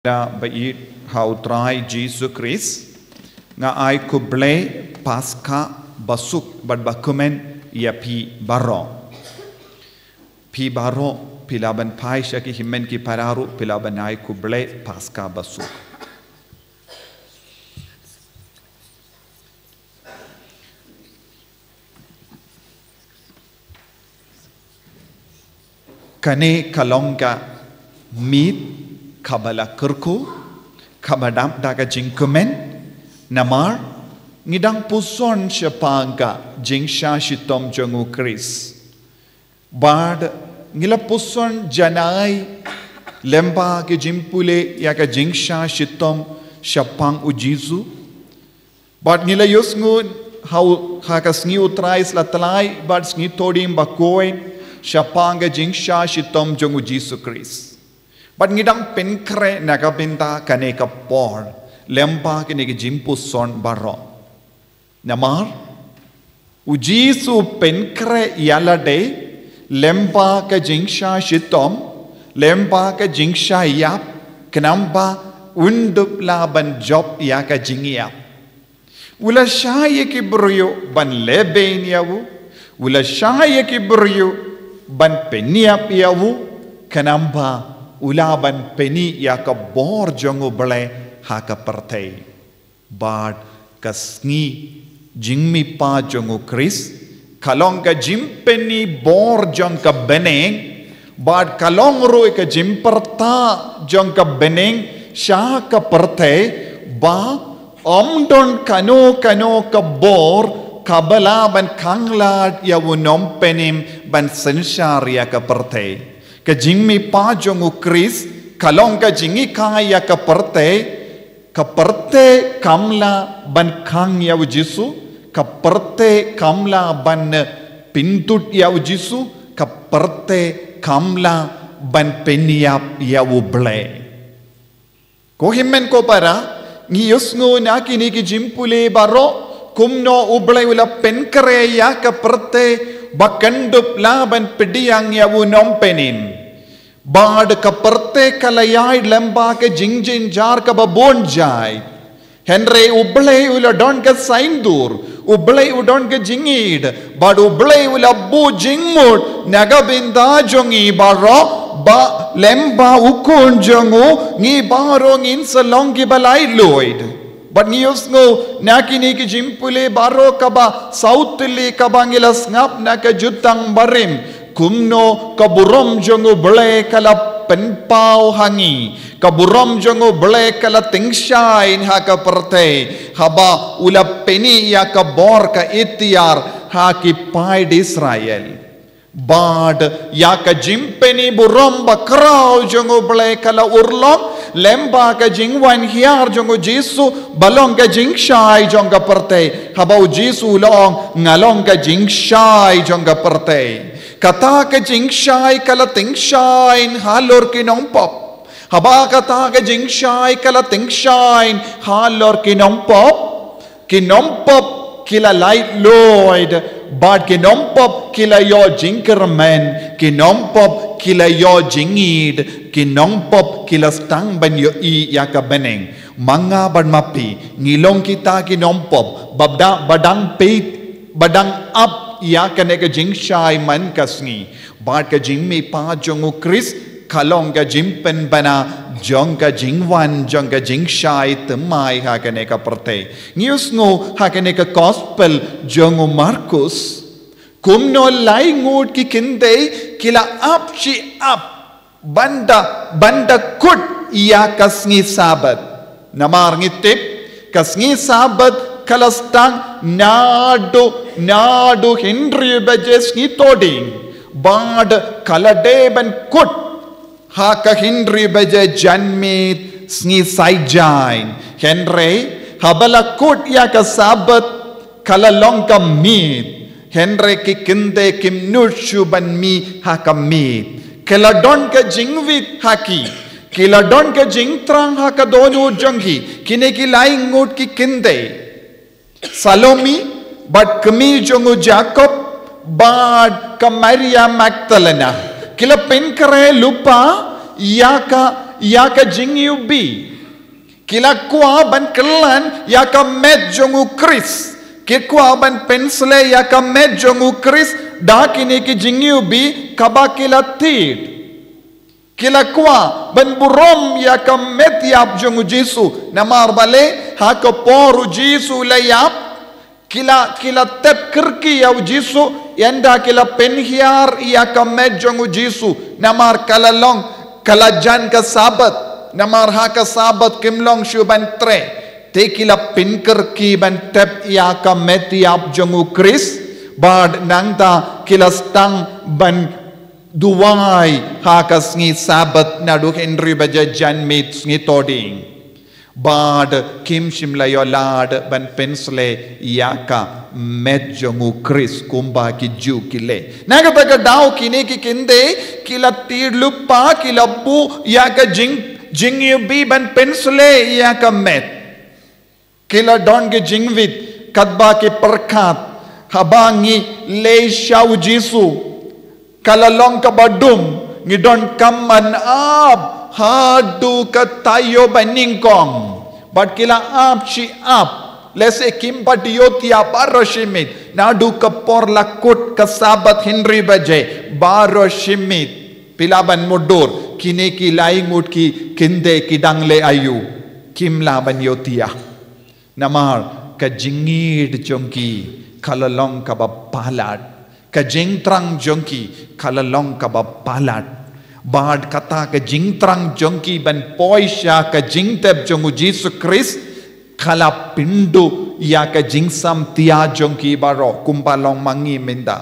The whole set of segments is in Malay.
Bait hautrai Jesu Christ nga ai kuble pasca basuk bad bakumen ya pi baro pilaban pai shaki himen ki pararu pilaban ai kuble pasca basuk kane kalonga meet kabala kerku kabadam daga jingkumen namar ngidang puson syapanga jingsha shitom jongu Chris bad ngila puson janai lemba ke jimpule ya ka jingsha shitom syapang ujizu bad ngila yusngun hau hakas ngi utrais latlai bad ngi todim bakoin syapanga jingsha shitom jongu Jesu Chris But ngidang penkre nagabinta kane ka por lempa kine ki jimpuson baro namar ujisu penkre yalade lempa ka jingsha shitom lempa ka jingsha yap kenamba undup laban job ya ka jingiap ula shaye ki bruyo ban leben yawu ula shaye ki bruyo ban peniap yawu kenamba ulaban peni ya ka bor jongo bale ha ka partei bad kasngi jingmi pa jongo Chris kalong ka jimpeni bor jong ka beneng bad kalong roi ka jimperta jong ka beneng sha ka partei ba omdon kano ka bor kabala ban kangla ya wunom penim ban senshar ya ka partei ka jingmi pa jongu Chris kalong ka jingi kaya ka perte kamla ban kang ya ujisu ka perte kamla ban pintut ya ujisu ka perte kamla ban peniap ya uble ko himmen ko para ngiyusngo na kini ki jimpule baro kumno uble ula penkare ya ka perte bakandup laban pediyang ya unom penin bad kaperte kalayai lemba ke jingjin jar ka babon jai henre uble ula don ka saindur uble udon ka jingid bad uble ula bu jingmut nagabinda jongi baro ba lemba ukun jongu ngi baro ngin salongi balai loid But ngiyusngo nakini ki jimpule baro kaba sautili kabangilas ngap na ka jutang barim kumno kaburom jongo bele kala penpau hangi kaburom jongo bele kala tingshain ha ka perte haba ula peni ya ka bor ka itiar ha ki pai Israel bad ya ka jimpeni burom bakrao jongo bele kala urlom lemba ka jingwan hiar jongo Jesu balong ka jingshai jonga perte habau Jesu long ngalong ka jingshai jonga perte kata ka jingshai kala tingshain halor kinompop haba kata ka jingshai kala tingshain halor kinompop kila light lloyd bad kinompop kila yo jinkerman kinompop kila yo jingid kinompop kila stang ban yo I yaka beneng manga ban mapi ngilong kita kinompop badang peit badang up yaka neka jingshai man kasngi bad ka jingmi pa jongu Chris kalong ka jimpen bana jong ka jingwan jong ka jingshai temai haka neka perte ngiyusngo haka neka gospel jongu Markus kumno lai ngut ki kinde kila up chi up banda kut iya kasngi sabat namar ngitip kasngi sabat kalastang nado Henry bajes ni toding bad kalade ban kut haka Henry baje janmit sngi saijain Henry habala kut ya ka sabat kala long ka meet Henry ki kinde kim nushu ban mi haka meet kala don ka jingvit haki kila don ka jingtrang haka donu jonghi kine ki lying ngut ki kinde Salomi but kami jongu Jacob but ka Maria Magdalena kila penkare lupa yaka yaka jingyubi. Kila kwa ban kelan yaka medjongu Chris. Kikwa ban pensle yaka medjongu Chris. Dakini ki jingyubi kaba kila tid. Kila kwa ban burom yaka metyap jongu Jisu. Namar bale haka poru Jisu layap. Kila tep kirki yaw Jisu. Yanda kila penhiar yaka medjongu Jisu. Namar kalalong kalajan ka sabat. Namar haka sabat kimlong syuban tre. Tekila pinker ki ban tep yaka metiap jongu Chris. Bad nangta kila stang ban duwai haka sngi sabat nadu Henry baja jan mit sngi toding. Bad kim shimla yolad ban pensle yaka met jongu Chris kumba ki ju kile. Nagataga daw kini ki kinde kila tidlupa kila bu yaka jingyubi ban pensle yaka met. Kila don ke jingvit kadba ke perkat habangi le shaw Jisu kalalong ka badum ngidon kaman ab hadu ka tayo baningkong but kila ab shi ab lese kimpa diyotia baroshimit nadu ka por lakut ka sabat Henry baje baroshimit pilaban mudur kini ki laing mut ki kinde kidang le ayu kim laban yotia namar ka jingid jongki kalalong ka bapalat ka jingtrang jongki kalalong ka bapalat bad kata ka jingtrang jongki ban poisha ka jingtep jongu Jisu Chris kala pindu ya ka jingsam tia jongki baro kumpalong mangi minda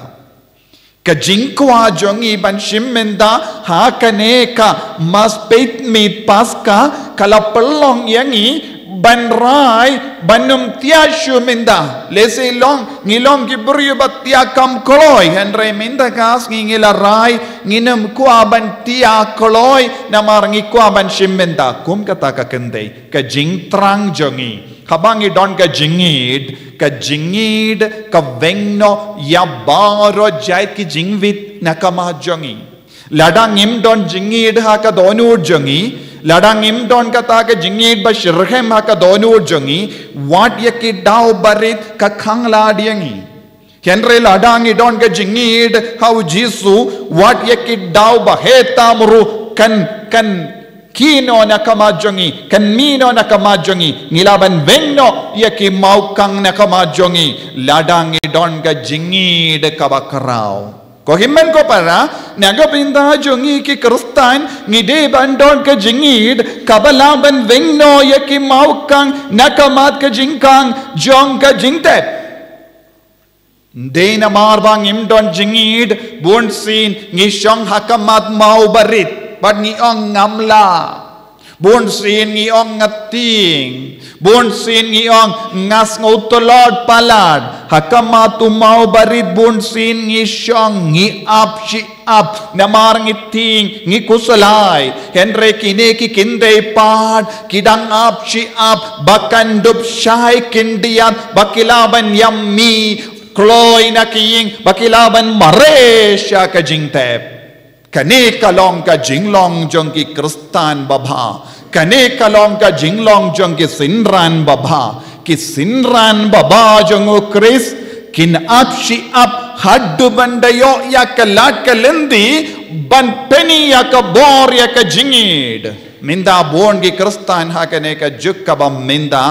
ka jingkwa jongi ban shimmenda ha kane ka mas peit mit paska kala pelong yangi ban rai banum tia shuminda lese long ngilong ki buryu batia kam koloi henre minda kas ngila rai nginum kwa ban tia koloi namar ngi kwa ban shimmenda kum kata ka kende ka jingtrang jongi habangi don ka jingid ka vengno ya baro jait ki jingvit nakama jongi ladang im don jingid ha ka donur jongi ladang im don kata ka jingid ba shirhem ha ka donur jongi wat yaki daw barit ka khangla diangi henre ladang i don ka jingid how Jisu wat yaki daw ba hetamru kan kino nakamajongi kan mino nakamajongi nilaban vengno yaki maukang nakamajongi ladang idon ga jingid kabakrao ko himmen ko para nagapinda jongi ki kristan ngide bandon ka jingid kabalaban vengno yaki maukang nakamat ka jingkang jong ka jingtep dena marbang imdon jingid bunsin ngishong hakamat mau barit but ni ong ngamla bun sin ni ong ngating bun sin ni ong ngas ngutolod palad hakama tu mau barit bun sin ni syong ni ap shi ap namar ngiting ni kusalai henre kine ki kinde pad kidang ap shi ap bakan dup syai kindiat bakilaban yammi kloy na kiying bakilaban maresya ka jingtep kane kalong ka jinglong jong ki kristan babha kane kalong ka jinglong jong ki sinran babha ki sinran baba jong Chris kin apshi ap haddu bandayo ya kalat kalendi ban peni ya ka bor ya ka jingid minda bon ki kristan ha kane ka juk ka bam minda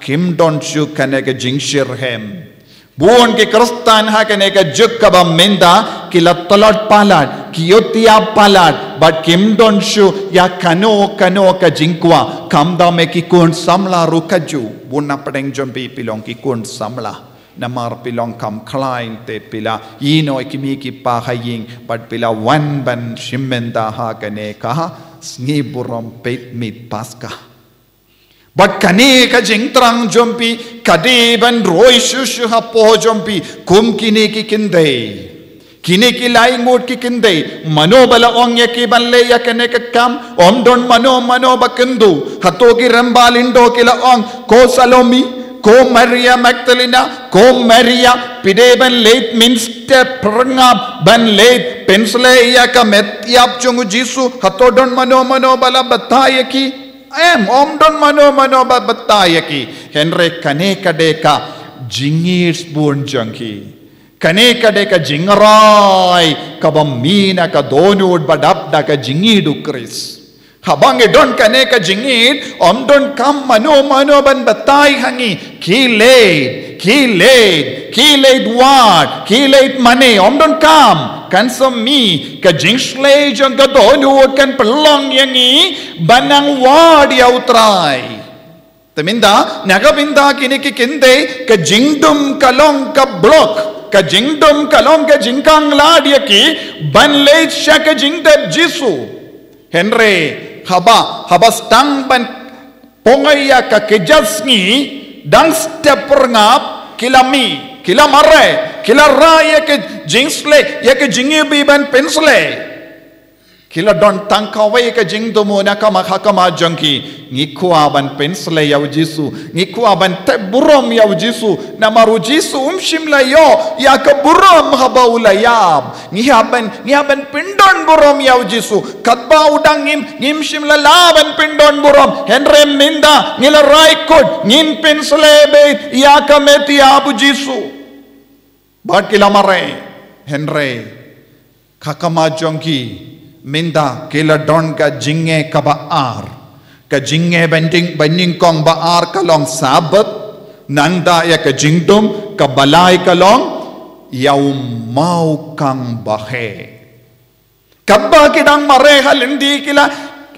kim don shu kane ka jingshir hem buon ke kristan ha kane ka juk ka bam minda kila talot palat kiyotia palat but kim don shu ya kano ka jingkwa kamda me ki kun samla rukaju bunna padeng jompi pilong ki kun samla namar pilong kam klein te pila yino kimi ki pa haying but pila wan ban shimmenda ha kane ka sngi burom pet mit paska but kane ka jingtrang jompi kadiban roi shushu ha po jompi kum kine ki kinde kine ki lai ngot ki kinde manobala ong ya ki balle ya kane ka kam om don mano bakendu hato ki rambalindo kila ong ko Salomi ko Maria Magdalena ko Maria pideban late minste prangap ban late pensle ya ka met yap chungu Jisu hatodon mano bala batayaki om don mano batayaki henre kane kadeka jingis bun jangki kane kadeka jingarai kabamina ka donud badap da ka jingidu kris habang don kane ka jingid om don kam mano ban batay hangi kilate what kilate money om don kam kan mi ka jingslay jang ka donud kan pelong yangi banang wad yautray teminda nagabinda kiniki kinde ka jingdum kalong ka block ka jingdum kalong ka jingkang ladyaki banlay siya ka jingdeb Jisu henry haba stang ban pongaya ka kejasngi dang step ngap kila mare kila raya ke jingsle ya ke jingibi ban pensle kila don tangkawai ka jingdomo na kama jangki ngikwa ban pensle ya Jisu ngikwa ban te burom ya Jisu na maru Jisu shimla yo ya ka burom haba ulayab ngihaban pindon burom ya Jisu katba udang ngim shimla laban pindon burom henre minda ngila raikod ngin pensle be ya ka meti abu Jisu bat kila mare henre kakama jangki minda kila don ka jinge ka baar ka jinge banding kong baar kalong sabat nanda ya ka jingdum ka balay kalong yaw mau kang bahe kabba kidang mare halindi kila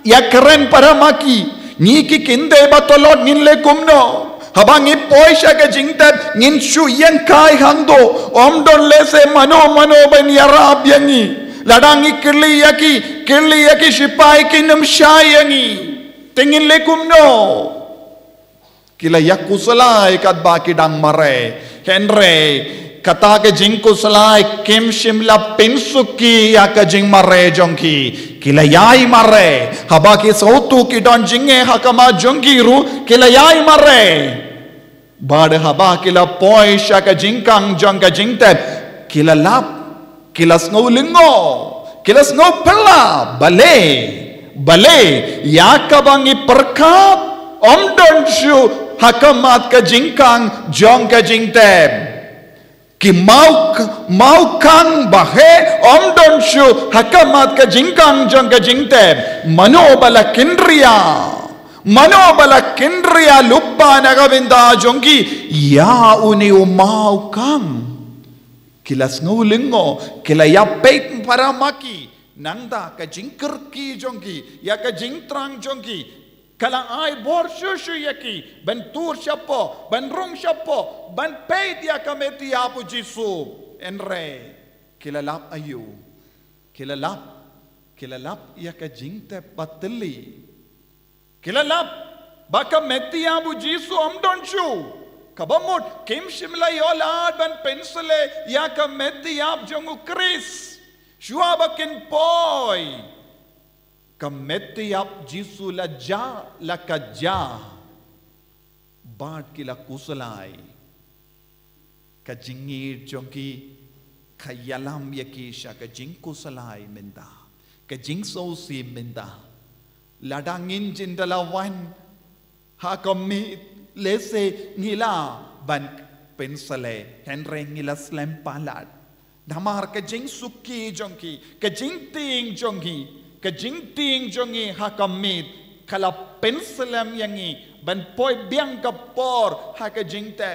ya keren para maki ni ki kinde batolot ninle kumno habang ipoy siya ka jingtab ngin shu yan kai hangdo om don lese mano ban yarab yangi ladangi kirli yaki sipai kinam syayangi tingin lekum no kila yakusalai kat baki dang mare henre kata ke jingku salai kim shimla pinsuki ya ka jing mare jongki kila yai mare habaki sautu ki don jinge hakama jongiru kila yai mare bad haba kila poi sha ka jingkang jong ka jingtep kila lap kilas ngaulingo kilas ngau pela bale ya kabangi perkat om don shu hakamat ka jingkang jong ka jingtem ki mau kang bahe om don shu hakamat ka jingkang jong ka jingtem manobala kindriya lupa nagavinda jongki ya uni mau kang kilas ngulingo kila yapet para maki nanda ka jingker ki jongki ya ka jingtrang jongki kala ai bor shushu yaki ban tur shapo ban rum shapo ban peit ya ka meti apu Jisu enre kila lap ayu kila lap ya ka jingte patli kila lap baka meti apu Jisu om don shu kabamut kim shimla yolad ban pensle ya ka meti ap jongu Kris shuabakin poi ka meti ap Jisu la ka ja bad kila kusalai ka jingir jongi kayalam yaki sha ka jing kusalai minda ka jing so si minda ladangin jindalawan ha kami lese ngila ban pensale henre ngila slem palat damar ka jing suki jongki ka jing ting jongi hakamit kala pensalam yangi ban poi biang ka por ha ka jing te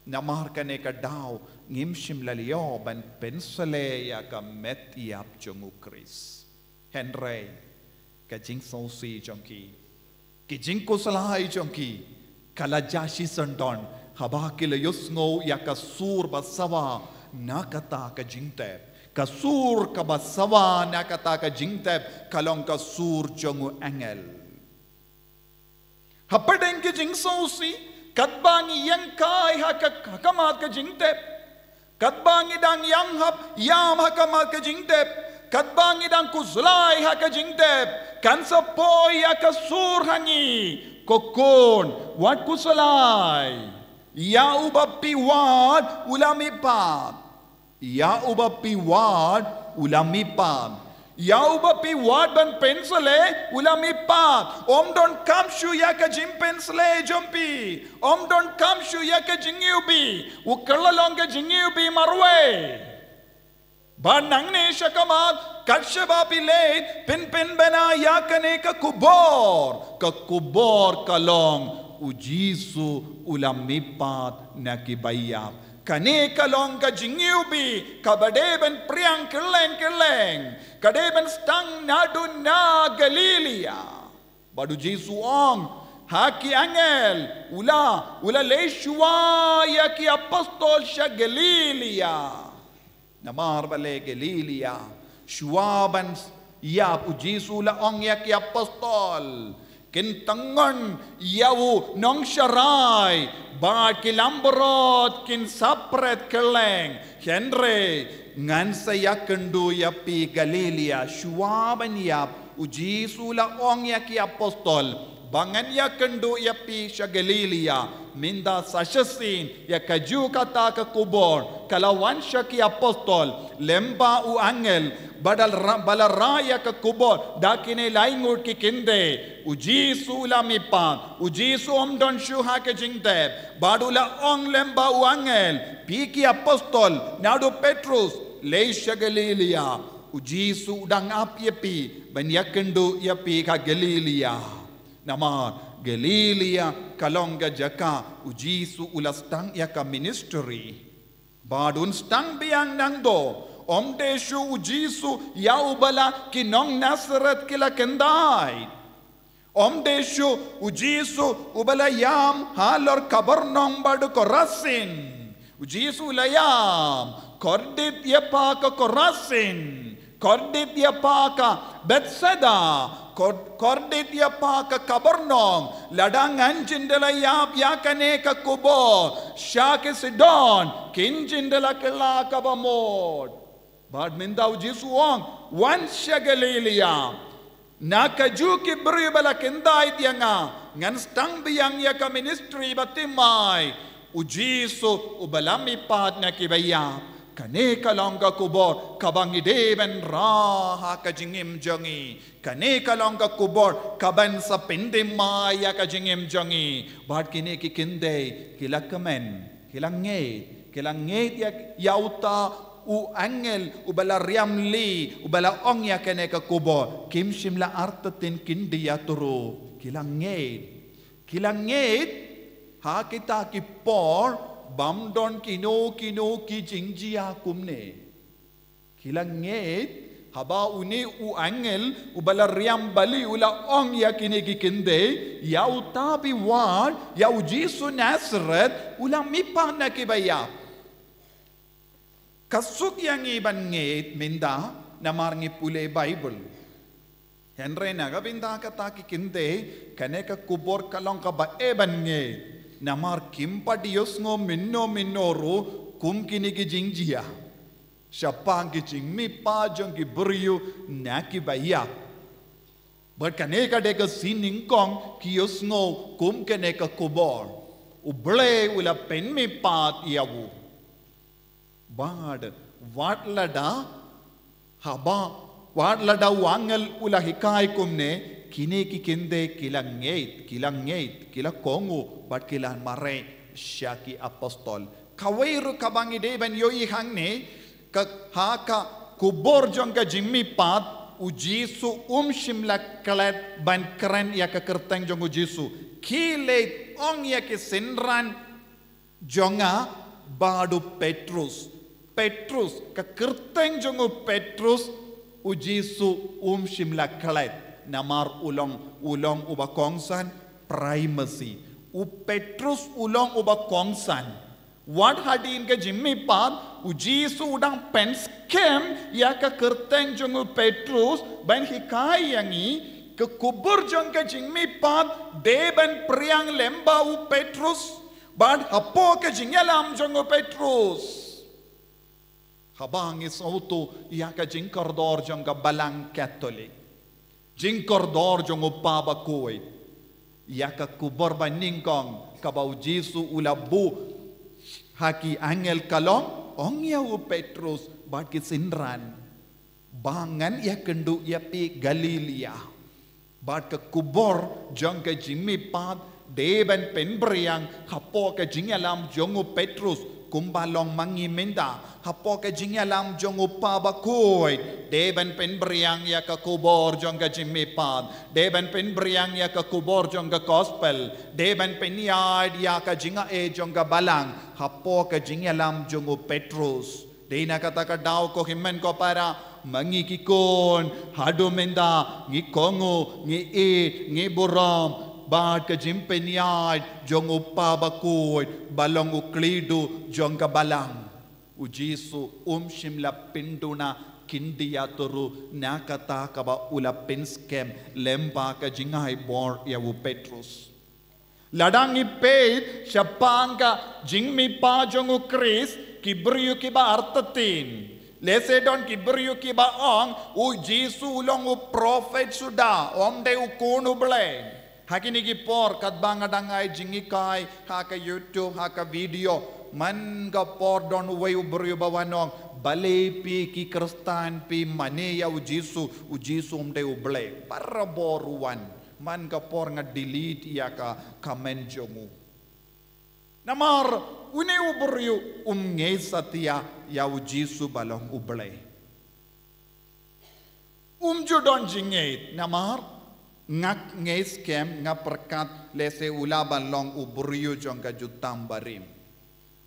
namar ka ne ka daw ngim shimlalio ban pensale ya ka met yap jongu Kris henre ka jing sosi jongki ki jing ko salai jongki kala jashi sandon habakil yusngo ya kasur basawa nakata ka jingtep kasur ka basawa nakata ka jingtep kalong kasur jongu engel hapadeng ki jingsosi katbangi yang kai hakamat ka jingtep katbangi dang yang hap yam hakamat ka jingtep katbangi dang kuzlai haka jingtep kansa poi ya kasur hangi kokon wat kusalai ya ubapi wat ulami pat ya ubapi wat ulamipan. Yau bapi wad ban pensele ulamipat. Om don kam shu yaka jim pensele jompi. Om don kam shu yaka jingiubi. Ukalla longa jingiubi marwe. Banang ne shakamat katsha bapi le pin bena yakane ka kubor kalong ujisu ulamipat nakibayap. Kane kalong ka jingiubi kabadeben priang keleng kadeben stang nadu na Galilea badu Jesu ong haki angel ula leishwa yaki apostol sha Galilea namar bale Galilea shuaban yap Jesu la ong yaki apostol kintangon yawu nong sharai ba kilambrot kin sapret keleng Henry ngan saya kendu yapi Galilea shuaban yap Jesu la ong yaki apostol bangan ya kendu yapi sha Galilea minda sashasin ya kaju kata ke kubor kalawan syaki apostol lemba u angel balaraya ke kubor dakine laingut ki kinde Jesu la mipan Jesu omdon shuha ke jingte badula ong lemba u angel piki apostol nadu Petrus leisha Galilea Jesu udang ap yapi ban yakendu yapi ka Galilea nama Galilea kalonga jaka Jesu ulastang yaka ministry badun stang biang nangdo omdeshu Jesu yaubala kinong Nazareth kila kendai omdeshu Jesu ubala yam halor kabarnong badu korasin Jesu layam kordit yapa ka korasin kordit yapa ka Bethsaida kordit yapa ka kabarnong ladang anjindela yap yakane ka kubo shake sidon kinjindela kala kabamod bad minda Jesu ong wansha Galilea nakaju ki bribala kendai tianga ngan stang biang ya ka ministry batimai Jesu ubalami pat na kibaya kane kalongga kubor kabangi deben raha ka jingim jongi kane kalongga kubor kaban sa pindimay ya ka jingim jongi bad kine ki kinde kilakamen kilanget ya yauta u angel ubala riamli ubala ong ya kene ka kubo kim shimla artatin kindi ya turu kilanget ha kita ki por bamdon kino ki jingjia kumne kilanget haba uni u angel ubala riam bali ula ong ya kine ki kinde ya utabi wad ya Jesu Nazareth ula mipa na kibaya kasuk yang iban ngit minda namar ngipule Bible Henry nagabinda kata ki kinde kane ka kubor kalong ka ba eban ngit namar kimpa Dios ngo minnoru kum kini ki jingjia siapa ki jingmi pa jong ki beriu na ki baya but kane ka de ka sining kong ki Dios ngo kum kane ka kubor uble ula penmi pat yawu bad watlada haba watlada wangel ula hikai kumne kine ki kinde kilanget kila kongo bat kilan mare syaki apostol kawairu kabangi deben yoi hangne ka haka kubor jong ka jimmi pat Jesu shimla klet ban keren ya ka kerteng jong Jesu kile ong ya ki sinran jonga badu Petrus ka kerteng jongo Petrus Jesu shimla klet namar ulong uba kongsan primacy Petrus ulong uba kongsan what hadin ka jimmi pat Jesu udang penskem ya ka kerteng jongo Petrus ban hikai yangi ke kubur jong ka jimmi pat deben priang lemba Petrus ban hapo ka jingalam jongo Petrus habang is auto ya ka jingkordor jong ka balang Catholic jingkordor jong upaba kuwait ya ka kubor baningkong kabaw Jesu ulabu haki angel kalong ong ya Petrus bat ki sinran bangan ia kendu ia pi Galilea bat ke kubor jong ke Jimmy pat deben penbriang hapo ke jingalam jongu Petrus kumbalong mangi menda hapo ke jingalam jongu pabakoi deben penbriang ya ke kubor jong ke Jimmy pat deben penbriang ya ke kubor jong ke gospel deben peniad ya ke jinga jong ke balang hapo ke jingalam jongu Petrus dena kata ka daw ko himmen ko para mangi kikon hado menda ngi kongo ngi buram Bad ke jimpeniad jong upabakod balong uklido jong kabalang ujisu shimla pinduna kindiya turu nakata kaba ula pinskem lemba ka jingay bor yawu Petrus ladangi peit syapanga jingmi pa jong ukris kibriyu kiba artatin Lese don kibriyu kiba ang u Jisu ulong u prophet sudah omde ukunu bleng Hakini por kat bangadangay jingikai haka YouTube haka video man ka por don way ubrio bawanong bale pi ki kristan pi mane ya ujisu umde uble para boruan man ka por nga delete ya ka comment jomu namar une ubrio ngesatia ya ujisu balong uble judon jingait namar ngak nges kem nga perkat lese ulaban long uburiyo jong ka jutang barim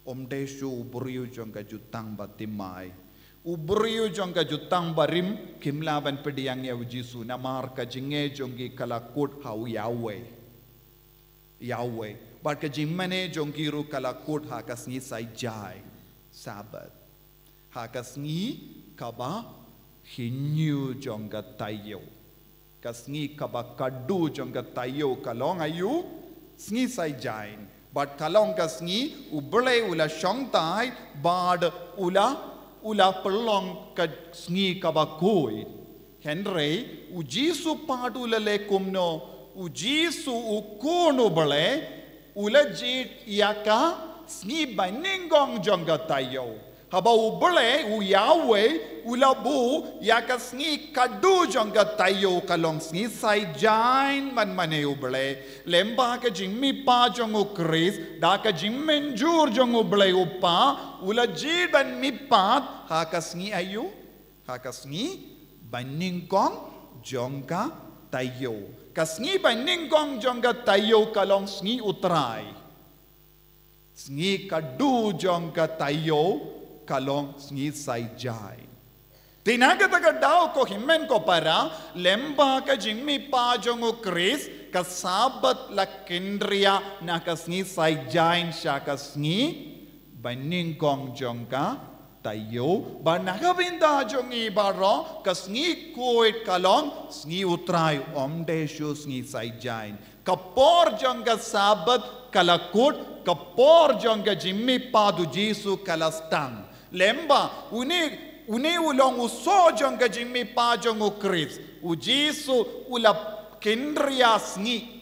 omdeshu uburiyo jong ka jutang batimay uburiyo jong ka jutang barim kimlaban pediyang ya ujisu namar ka jinge jong ki kalakut hau Yahweh but ka jimmane jong kiru kalakut ha kasngi sai jai sabat ha kasngi kaba hinyu jong ka tayo kasngi kaba kadu jong ka tayo kalong ayu sngi sai jain but kalong kasngi uble ula shongtai bad ula pelong ka sngi kaba koi henry ujisu padula le kumno ujisu ukono bale ula jit yaka sngi baningong jong ka tayo haba ubole u Yahweh ulabu yakas ngi kadu jong ka tayo kalong ngi sai jain man mane ubole lemba ka jingmi pa jong u Chris da ka jingmen jur jong ubole upa ula jiban mi pat hakas ngi ayu hakas ngi baningkong jong ka tayo kas ngi baningkong jong ka tayo kalong ngi utrai ngi kadu jong ka tayo kalong ngi sai jai tinaga taga daw ko himmen ko para lemba ka jingmi pa jong u Chris kasabat la kendria na kasngi sai jain siya kasngi baningkong jong ka tayo ba nakabinda jong ibaro kasngi kuit kalong ngi utray omdeshu ngi sai jain kapor jong ka sabat kalakut kapor jong ka jimmi pa du Jisu kalastang lemba une ulong uso jong ka jimmi pa jong u Chris u Jisu ula kendria sngi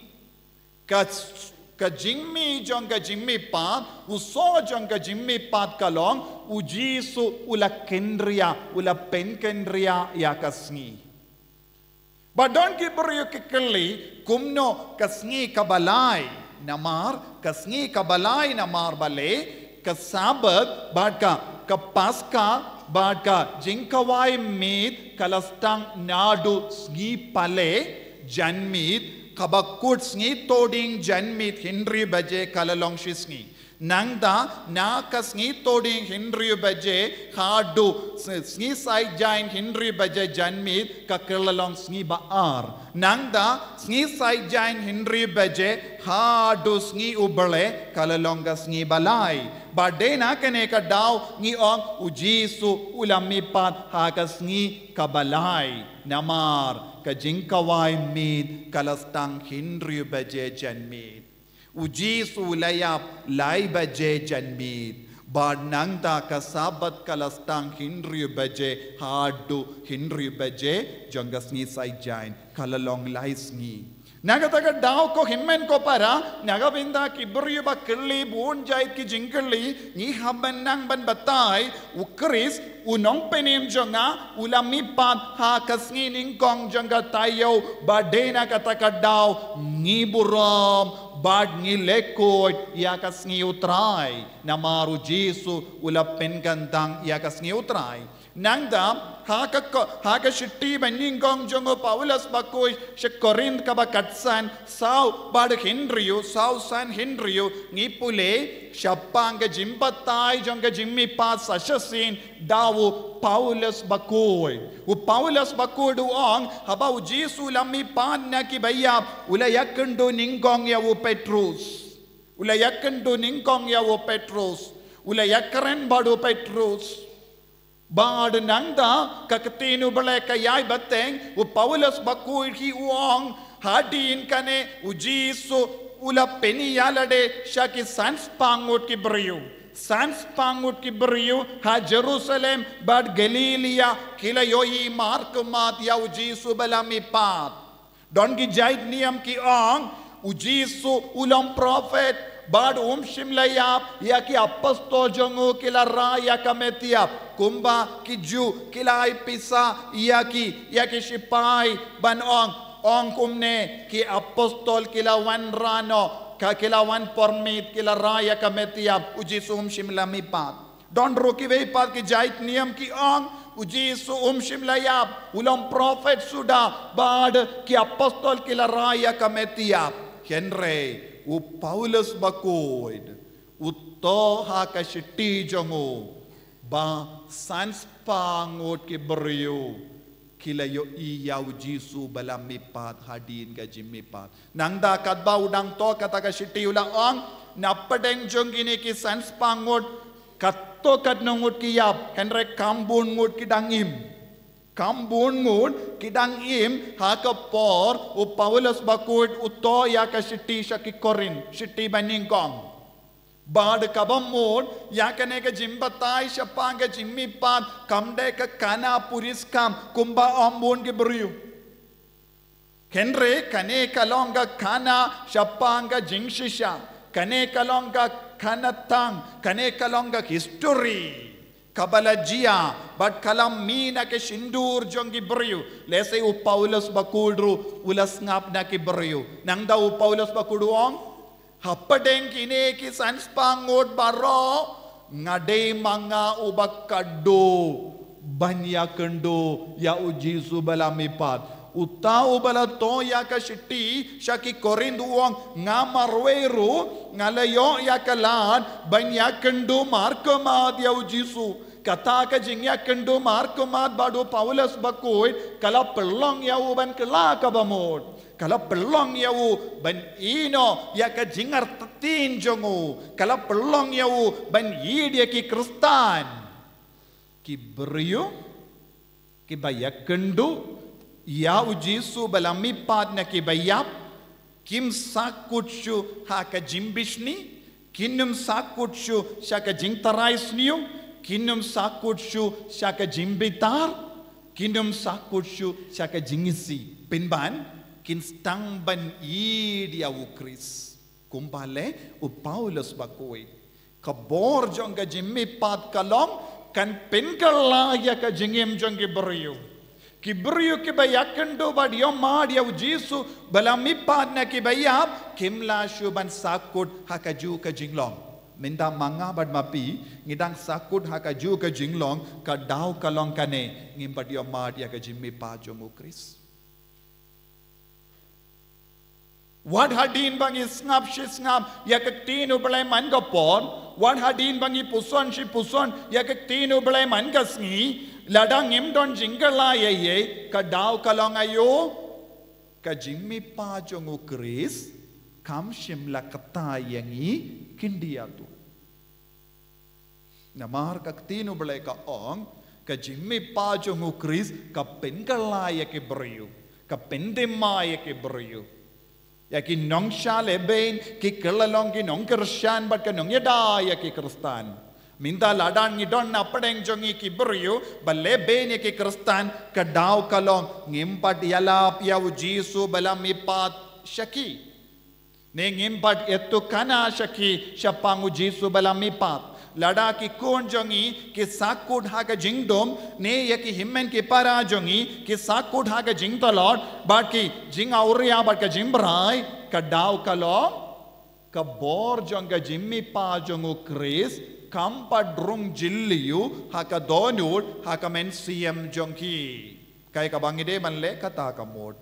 ka jimmi jong ka jimmi pa uso jong ka jimmi pat kalong u Jisu ula kendria ula pen kendria ya ka sngi badon ki brio kekeli kumno kasngi kabalai namar kasngi kabalai namar bale kasabat badka Kapaska badka jinkawai meet kalastang nadu sngi pale janmeet kabakut sngi toding janmeet Henry baje kalalong shisngi nangda na kasngi toding Henry baje hadu sngi sai jain Henry baje janmeet kalalong sngi baar nangda sngi sai jain Henry baje hadu sngi ubale kalalong sngi balai Badena kene ka daw ngi ong u Jisu ulamipat hakas ngi kabalay namar ka jingkawai meet kalastang Henry baje janmeet u Jisu layap lay baje janmeet bad nangta kasabat kalastang Henry baje hadu Henry baje jangas ngi sai jain kalalong lay sngi Nagataga daw ko himmen ko para nagabinda kibriyo ba kirli buon jait ki jingkirli ni haban nang ban batay ukris unong penim jonga ulamipat ha kasngining kong jonga tayo badena kataka daw ngiburam bad ngilekod yakas ngiutray namaru Jesu ulapen gandang yakas ngiutray nangda haka shitti baningong jongo Paulus bakoy sa Corinth ka ba katsan saw bad Henryo saw san Henryo ngipule siapang ka jimpatay jonga jimmi pa sa shasin dawo Paulus bakoy u Paulus bakoy duong habaw Jesu lami pan na kibayap ulayakan do ningkong yawo Petrus ulayakan do ningkong yawo Petrus ulayakaren bado Petrus Bad nangda kakatinu bale kayay bateng u Paulus bakuy hi uang hadin kane u Jesu ula peniyalade shaki sans pangut ki beriu ha Jerusalem bad Galilea kila yoi markumat ya u Jesu balami pat don ki jait niyam ki ang u Jesu ulam prophet Bad shimlayap ya ki apostol jongo kila raya kametiap kumba ki ju kila ipisa ya ki sipai ban ong kumne ki apostol kila wan rano ka kila wan permit kila raya kametiap uji sum shimlamipat don roki veipat ki jait niyam ki ong uji su shimlayap ulam prophet suda bad ki apostol kila raya kametiap Henry u Paulus bakoid u to ha ka shitti jongo ba sans pangot ki beriu kilayo iyaw Jesu balamipat hadin ka jimipat nangda kadba udang to kata ka shitti ulaang napadeng jong gini ki sans pangot katto kadnongut ki yap henre kambun ngut ki dangim Kambun ngut kidang im hakapor u Paulus bakut uto ya ka shitti shaki korin shitti baningkong bad kabamod ya kane ka jimbatay shapanga jimmipat kamde ka kana puriskam kumba ambon ke beriu Henry kane kalonga kana shapanga jingshisha kane kalonga kanatang kane kalonga history Kabalajia, but kalamina ke shindur jongi beriu. Lese u Paulus bakudru ulas ngap na ki beriu. Nang da u Paulus bakuduong, hapadeng kine ki sanspangod baro ngade mga ubakado banya kendo ya u Jesu balamipat. Utau bala to ya ka shitti shaki korinduong ngamarweru ngalayo ya kalan banya kendo markamad ya u Jesu kata ka jingya kendo markamad bado Paulus bakoy kala pelong ya u ban kala kabamod kala pelong ya u ban ino ya ka jingar tatin jongo kala pelong ya u ban yid ya ki Kristan ki beriu ki bayak kendo Ya u Jesu balamipat na kibayap kim sakutshu ha ka jimbishni kinum sakutshu sha ka jingtarais niyo kinum sakutshu sha ka jimbitar kinum sakutshu sha ka jingisi pinban kinstang ban ya u Kris kumpale u Paulus bakoy kabor jong ka jimmipat kalong kan pinkalaya ka jingim jong beriu Kiberiu kibayakendo bad yomad ya Jesu balamipat na kibayap kimla syuban sakut hakaju ka jinglong minda manga bad mapi ngidang sakut hakaju ka jinglong ka daw kalong kane ngimbad yomad ya ka jimmi pa jongo Kris What hadin bangi snap shisngap ya ka tinu balay man ka pon what hadin bangi puson shi puson ya ka tinu balay man ka sngi Ladang imdon jingala ye ka daw kalong ayo ka jimmi pa jongo Kris kam shimla kata yangi kindia tu namar ka tinu balay ka ong ka jimmi pa jongo Kris ka penkala ya ke beriu ka pendema ya ke beriu ya ki nong shaleben ki kelalong ki nong Kristan bat ka nong yada ya ki Kristan Minta ladan ngidon na padeng jongi ki beriu balle bene ki Kristan ka daw kalong ngimpat yalap ya u Jesu balamipat shaki. Nengim bat etu kana shaki shapangu Jisu balami pat. Lada ki kon jongi ki sakut haga jingdom ne ya ki himmen ki para jongi ki sakut haga jing tolot bat ki jing auria bat ka jimbrai ka daw kalong ka bor jonga jimmi pa jongu Chris kampa drung jilliu haka donut haka men siam jongi kai ka bangide ban le kata ka mod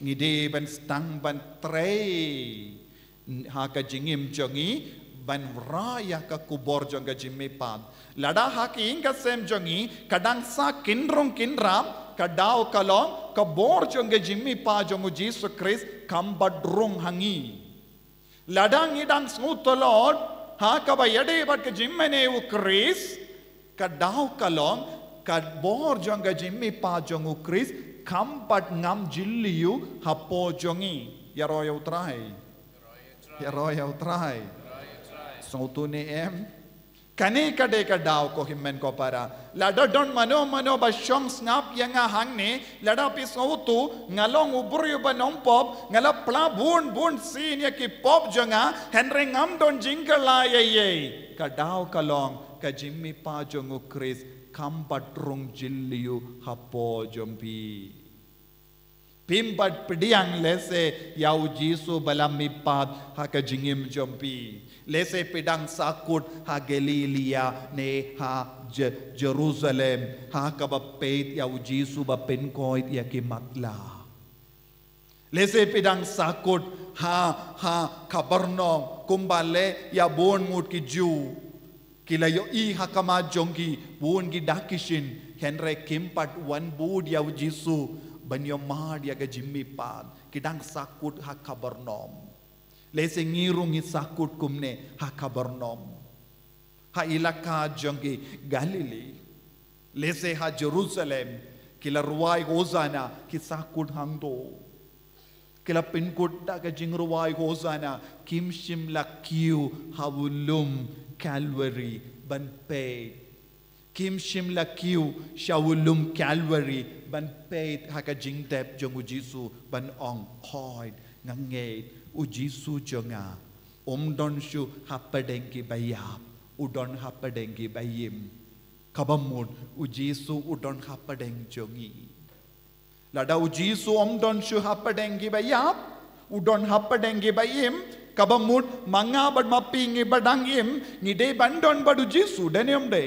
ngide ban stang ban trei haka jingim jongi ban raya ka kubor jonga jimmi pad lada haki inga sem jongi kadang sa kinrong kinram kadaw kalong ka bor jonga jimmi pa jongu Jisu Christ kambadrung hangi ladang idang smutolod haka ba yade bat ka jimmene u Christ kadaw kalong kad bor jonga jimmi pa jongu Christ kambad ngam jilliu hapo jongi yaroya utrai Sautu ne em kane kade ka daw ko himmen ko para lada don mano ba shong snap yanga hangne lada pi sautu ngalong ubur ba nom pop ngala pla bun sin ya ki pop janga henre ngam don jingala ye ka daw kalong ka jimmi pa jongu Chris kam patrung jilliu hapo jompi Pimpat pediang lese yau Jisu balami pat haka jingim jompi lese pedang sakut ha Galilea ne ha Jerusalem ha kabapet yau Jisu ba penkoit ya kimatla lese pedang sakut ha Kabarnom kumbale ya bon mut ki ju kilayo i hakama jongi bon gi dakishin henre kimpat wan bud yau Jisu banyo mad ya ga jimmi pad kidang sakut ha Kabarnom lese ngirung sakut kumne ha Kabarnom ha ilaka jongi Galilee lese ha Jerusalem kila ruwai hosana ki sakut hangdo kila pinkut da ga jing ruwai hosana kim shimla kiu hawulum Calvary ban pe Kim shimla kiu shawulum Calvary ban peit haka jingtep jongu Jisu ban ong hoid ngangeit u Jisu jonga don shu hapadengi bayap udon hapadengi bayim kabamud u Jisu udon hapadeng jongi lada u Jisu don shu hapadengi bayap udon hapadengi bayim kabamud manga bad mapingi badangim ngide bandon badu Jisu denium de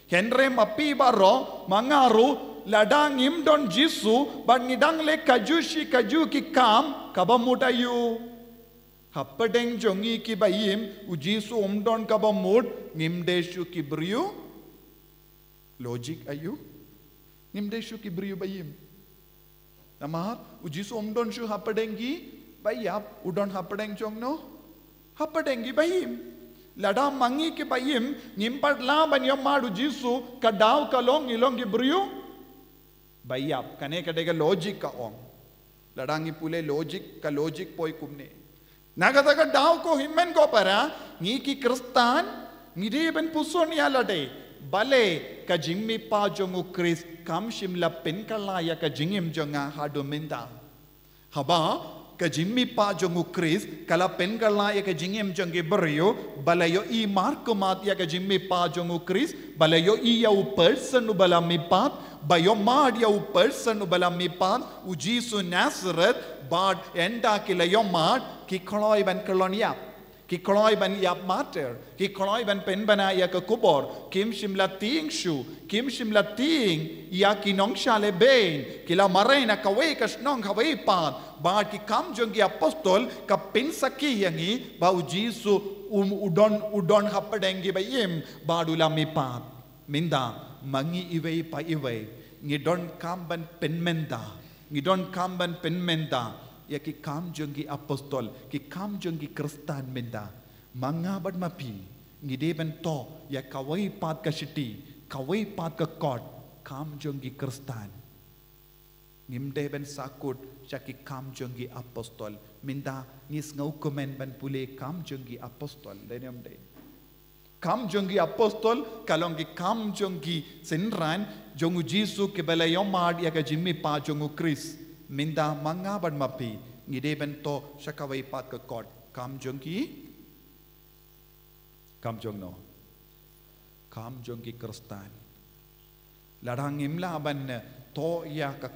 Henry mapi baro mangaru ladang imdon Jisu ban ngidang le kaju ki kam kabamutayu hapadeng jongi ki bayim u Jisu umdon kabamut ngimdeshu ki briu logic ayu ngimdeshu ki briu bayim namar u Jisu umdon shu hapadengi bayap udon hapadeng jongno hapadengi bayim Lada mangi ke bayim ngimpat la banyo madu Jisu kadaw kalong ilong gibriu bayap kane kadega logic ka ong ladangi pule logic ka logic poi kumne nagata ka daw ko himmen ko para ngi ki Kristan ngide ben puson ya lade bale ka jimmi pa jongu Chris kam shimla pen kala ya ka jingim jonga hadu minda haba ka jimmi pa jongu Chris kala pen kala ya ka jingim jonge brio balayo i marko mat ya ka jimmi pa jongu Chris balayo i ya u person nu balami pat bayo mad ya u person nu balami pat u Jisu Nazareth bad enda kilayo mad ki khloi ban kolonia ki khloi ban yap mater ki khloi ban pen bana ya ka kubor kim shimla ting shu kim shimla ting ya ki nong shale ben kila marena kawe ka snong kawe pat ba ki kam jongi apostol ka pen saki yangi ba u Jisu udon hapadengi ba yem ba dula mi pat minda mangi iwe pa iwe ngidon kam ban pen menda ngidon kam ban pen menda ya ki kam jongi apostol ki kam jongi Kristan menda manga bad mapi ngide ben to ya kawai pat ka shiti kawai pat ka kot kam jongi Kristan ngimde ben sakut chaki kam jongi apostol minda ngis ngau komen ban pule kam jongi apostol denyam de kam jongi apostol kalongi kam jongi sinran jongu Jisu ke bela yomad ya ka jimmi pa jongu Chris minda manga bad mapi ngide bento syakawai pat ke kot kam jong no kam jong ki Kristan ladang imla ban to ya ka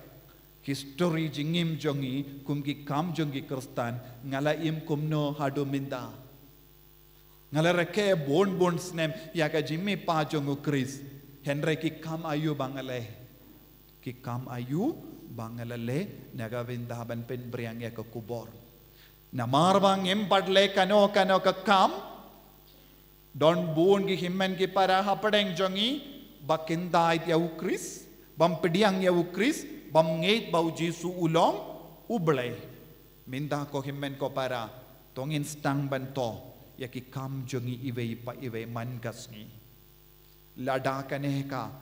history jingim jongi kum ki kam jong ki Kristan ngala im kum no hadu minda ngala reke bon snem ya ka jimmi pa jong Kris henry ki kam ayu bangale ki kam ayu bangale naga vinda ban pen briang ya ka kubor namar bang em padle kano ka kam don buon ki himmen ki para hapadeng jongi bakindait ya Kris bam pediang ya Kris bam ngeit bau Jesu ulong ublay minda ko himmen ko para tongin stang banto ya ki kam jongi ive man gasni lada kaneh ka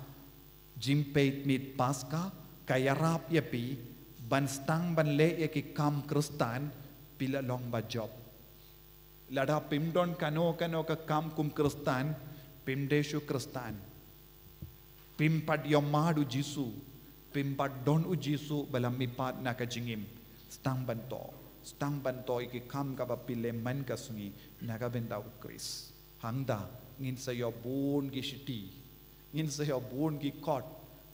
jimpeit mit paska kayarap ya pi ban stang ban le ya ki kam Kristan pila long ba job lada pimdon kano ka kam kum Kristan pimdeshu Kristan pimpad yomadu Jesu pimpad don u Jesu balam mipat na ka jingim stang banto iki kam ka papile man kasngi naga benda Kris hangda ngin sa yo bun gi shiti ngin sa yo bun gi kot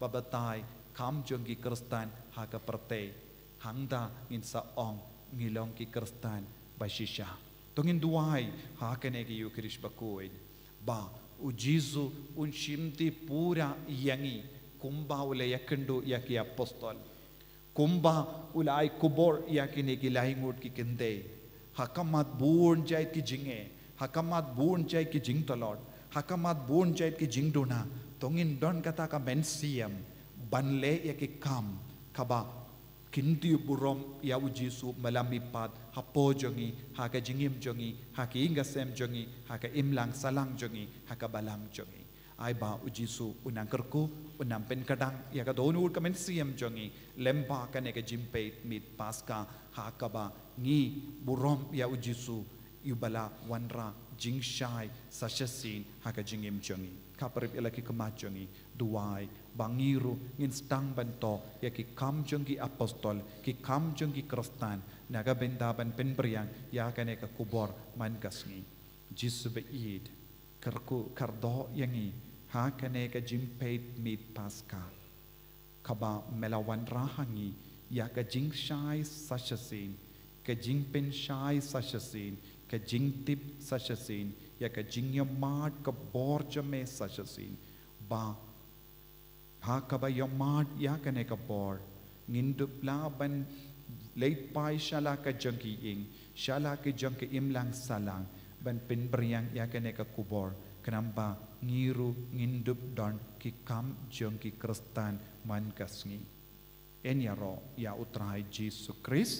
babatai kam jong gi Kristan ha ka prate hangda ngin sa ong ngilong ki Kristan bashisha tongin duai ha kane gi yu Kris bakoin ba u Jesu un shimti pura yangi kumba ule yakendu yaki apostol kumba ulai kubor yakini ki lahingut ki kende hakamat bun jait ki jinge hakamat bun jait ki jing tolot hakamat bun jait ki jing dona tongin don kata ka mensiam banle yaki kam kaba kinti burom ya u Jesu malami pat hapo jongi haka jingim jongi haka ingasem jongi haka imlang salang jongi haka balang jongi ai ba u Jesu unang kerku unang pen kadang ya ka donur ka mensiam jongi lemba ka ne ka jimpeit mit paska haka ba ngi burom ya u Jesu yubala wanra jingshai sashasin haka jingim jongi kaparip elaki kemat jongi duai bangiru ngin stang banto ya ki kam jongi apostol ki kam jongi Kristan naga bendaban penbriang ya kane ka kubor man kasngi Jesu beid kerku kardo yangi ha kane ka jimpeit mit paska kaba melawan rahangi ya ka jingshai sashasin ka jingpen shai sashasin ka jingtip sashasin ya ka jingyamad ka borjame sashasin ba ha ka ba yamad ya kane ka bor ngindupla ban late pai shala ka jangki ing shala ka jangki imlang salang ban penbriang ya kane ka kubor kenamba ngiru ngindup don ki kam jangki Kristan man kasngi enyaro ya utrai Jesu Kris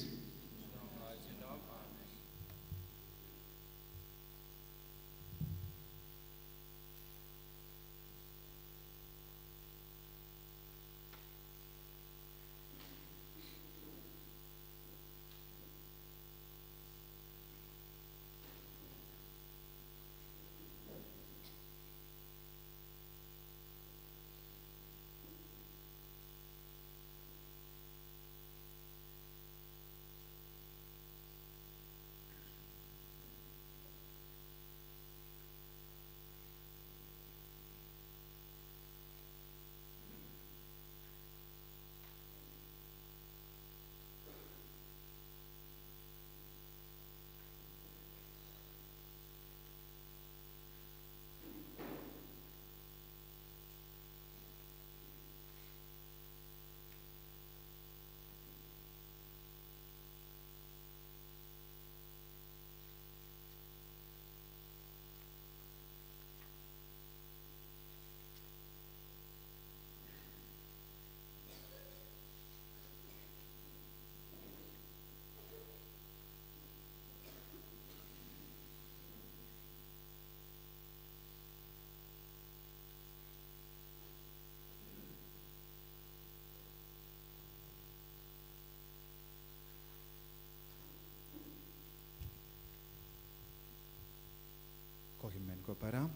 Kohimen ko para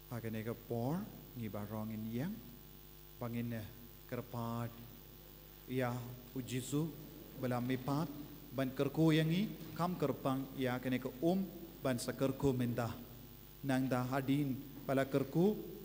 agane ka por ni barong in yang bangin kerpat ya u Jesu balami pat ban kerku yang i kam kerpang ya kene ke ban sakerku mendah nang da hadin pala kerku